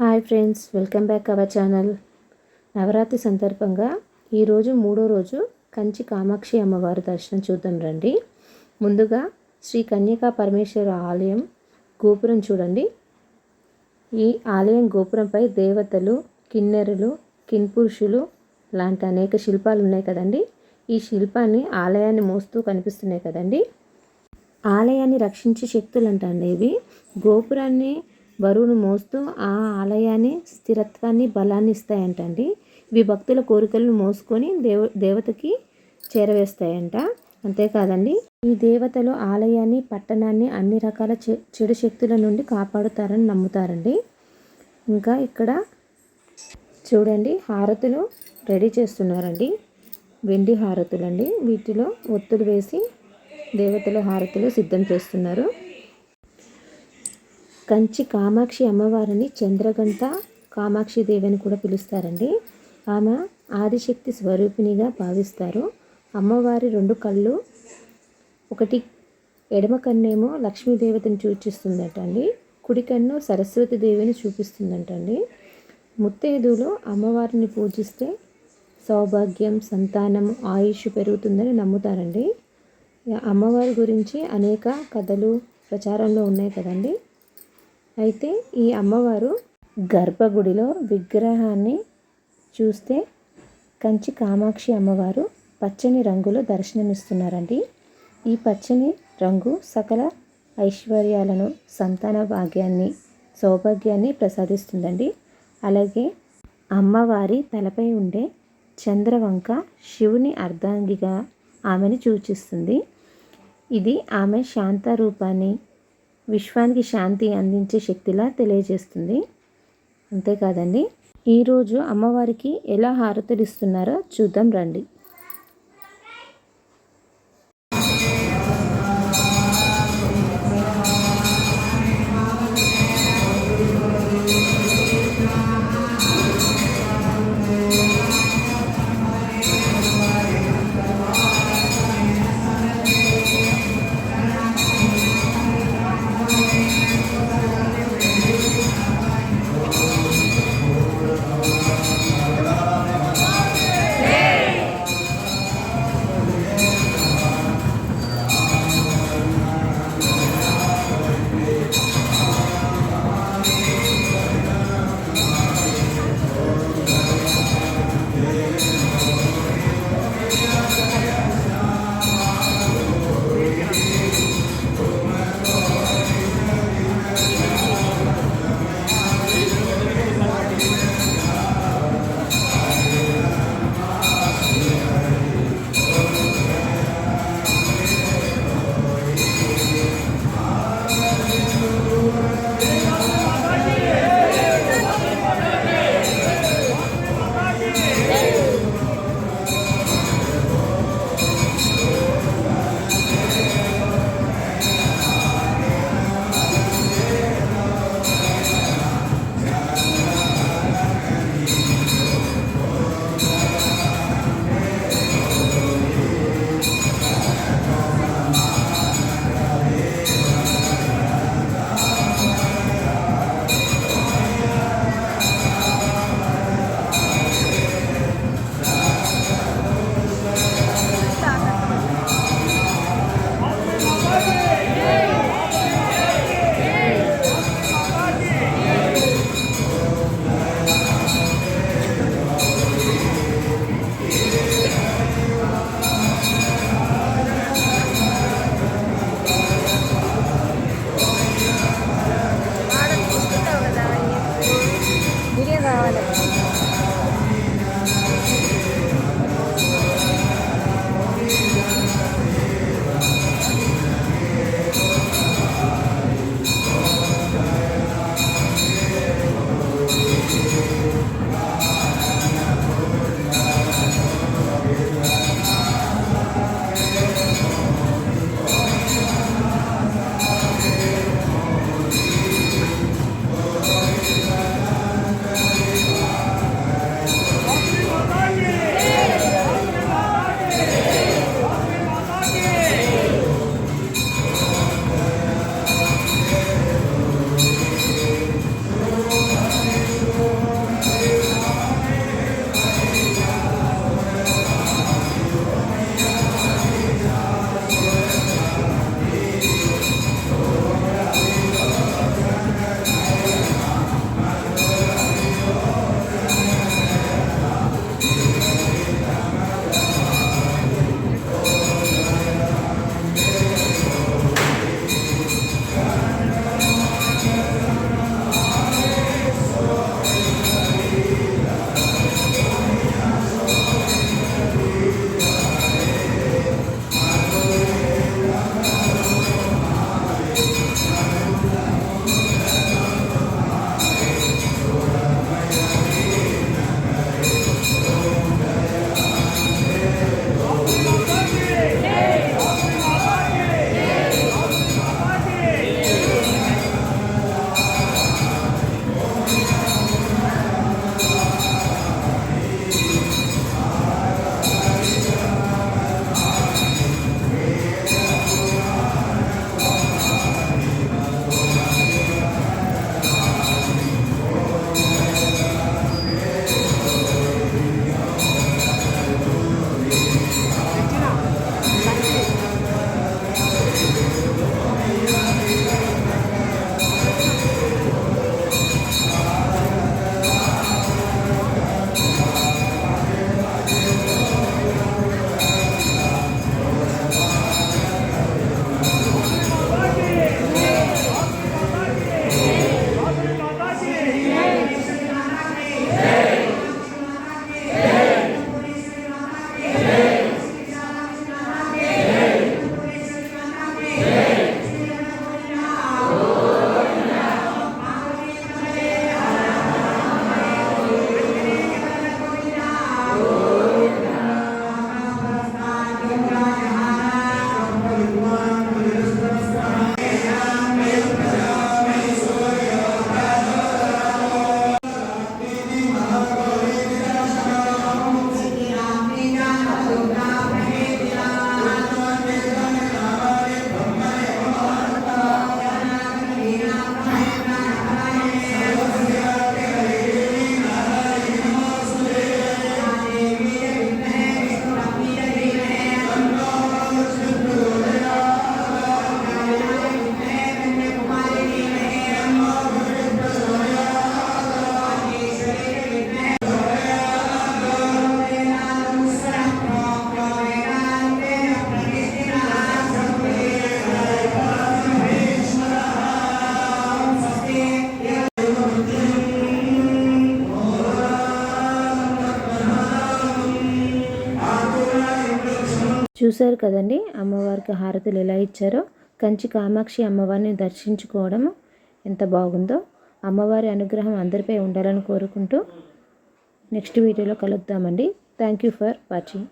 Hi friends, welcome back our channel. Navratri సందర్భంగా ఈరోజు మూడో రోజు కంచి కామాక్షి అమ్మవారి దర్శనం చూద్దాం రండి. ముందుగా శ్రీ కన్యకా పరమేశ్వర ఆలయం గోపురం చూడండి. ఈ ఆలయం గోపురంపై దేవతలు, కిన్నెరులు, కిన్పురుషులు లాంటి అనేక శిల్పాలు ఉన్నాయి కదండి. ఈ శిల్పాన్ని ఆలయాన్ని మోస్తూ కనిపిస్తున్నాయి కదండి. ఆలయాన్ని రక్షించే శక్తులు అంటండి ఇవి. గోపురాన్ని బరువును మోస్తూ ఆ ఆలయాన్ని స్థిరత్వాన్ని, బలాన్ని ఇస్తాయంటండి. ఇవి భక్తుల కోరికలను మోసుకొని దేవతకి చేరవేస్తాయంట. అంతేకాదండి, ఈ దేవతలు ఆలయాన్ని, పట్టణాన్ని అన్ని రకాల చెడు శక్తుల నుండి కాపాడుతారని నమ్ముతారండి. ఇంకా ఇక్కడ చూడండి, హారతులు రెడీ చేస్తున్నారండి. వెండి హారతులండి. వీటిలో ఒత్తులు వేసి దేవతల హారతులు సిద్ధం చేస్తున్నారు. కంచి కామాక్షి అమ్మవారిని చంద్రగంట కామాక్షి దేవి అని కూడా పిలుస్తారండి. ఆమె ఆదిశక్తి స్వరూపిణిగా భావిస్తారు. అమ్మవారి రెండు కళ్ళు, ఒకటి ఎడమ కన్నేమో లక్ష్మీదేవతని సూచిస్తుందటండి, కుడి కన్ను సరస్వతి దేవిని చూపిస్తుందంటండి. ముత్తైదువులు అమ్మవారిని పూజిస్తే సౌభాగ్యం, సంతానం, ఆయుష్ పెరుగుతుందని నమ్ముతారండి. అమ్మవారి గురించి అనేక కథలు ప్రచారంలో ఉన్నాయి కదండి. అయితే ఈ అమ్మవారు గర్భగుడిలో విగ్రహాన్ని చూస్తే కంచి కామాక్షి అమ్మవారు పచ్చని రంగులో దర్శనమిస్తున్నారండి. ఈ పచ్చని రంగు సకల ఐశ్వర్యాలను, సంతాన భాగ్యాన్ని, సౌభాగ్యాన్ని ప్రసాదిస్తుందండి. అలాగే అమ్మవారి తలపై ఉండే చంద్రవంక శివుని అర్ధాంగిగా ఆమెను సూచిస్తుంది. ఇది ఆమె శాంత రూపాన్ని, విశ్వానికి శాంతి అందించే శక్తిలా తెలియజేస్తుంది. అంతేకాదండి, ఈరోజు అమ్మవారికి ఎలా హారతులు ఇస్తున్నారో చూద్దాం రండి. చూశారు కదండి అమ్మవారికి హారతులు ఎలా ఇచ్చారో. కంచి కామాక్షి అమ్మవారిని దర్శించుకోవడం ఎంత బాగుందో. అమ్మవారి అనుగ్రహం అందరిపై ఉండాలని కోరుకుంటూ నెక్స్ట్ వీడియోలో కలుద్దామండి. Thank you for watching.